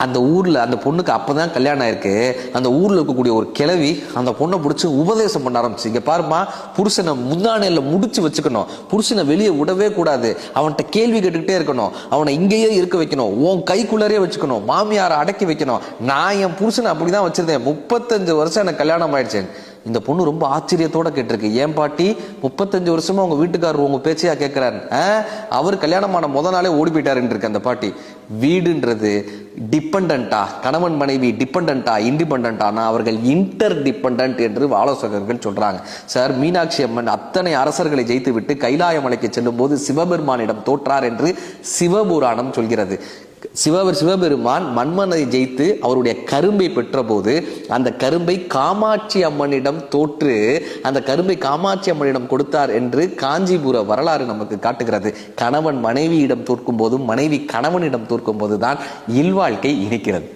அந்த ஊர்ல அந்த பொண்ணுக்கு அப்பதான் கல்யாணம் ஆயிருக்கு. அந்த ஊர்ல இருக்கக்கூடிய ஒரு கிழவி அந்த பொண்ணை பிடிச்சி உபதேசம் பண்ண ஆரம்பிச்சு, இங்க பாருமா, புருஷனை முந்தானையில முடிச்சு வச்சுக்கணும், புருஷனை வெளியே விடவே கூடாது, அவன்கிட்ட கேள்வி கேட்டுக்கிட்டே இருக்கணும், அவனை இங்கேயே இருக்க வைக்கணும், உன் கைக்குள்ளரே வச்சுக்கணும், மாமியாரை அடக்கி வைக்கணும். நான் என் புருஷனை அப்படிதான் வச்சிருந்தேன், 35 வருஷம் எனக்கு கல்யாணம் ஆயிடுச்சேன். இந்த பொண்ணு ரொம்ப ஆச்சரியத்தோட கேட்டிருக்கு, ஏன் பாட்டி 35 வருஷமா உங்க வீட்டுக்காரர் உங்க பேச்சையா கேட்கிறாரு? அவர் கல்யாணமான முத நாளே ஓடி போயிட்டாருன்னு இருக்கு அந்த பாட்டி. வீடுன்றது டிபெண்டா, கணவன் மனைவி டிபெண்டா இண்டிபெண்டா, அவர்கள் இன்டர் டிபெண்டன்ட் என்று ஆலோசகர்கள் சொல்றாங்க. சார், மீனாட்சி அம்மன் அத்தனை அரசர்களை ஜெயித்து விட்டு கைலாய மலைக்கு செல்லும் போது சிவபெருமானிடம் தோற்றார் என்று சிவபுராணம் சொல்கிறது. சிவபெருமான் மன்மனை ஜெயித்து அவருடைய கரும்பை பெற்ற போது அந்த கரும்பை காமாட்சி அம்மனிடம் தோற்று அந்த கரும்பை காமாட்சி அம்மனிடம் கொடுத்தார் என்று காஞ்சிபுர வரலாறு நமக்கு காட்டுகிறது. கணவன் மனைவியிடம் தோற்கும் போதும் மனைவி கணவனிடம் தோற்கும் போதுதான் இல்வாழ்க்கை இருக்கிறது.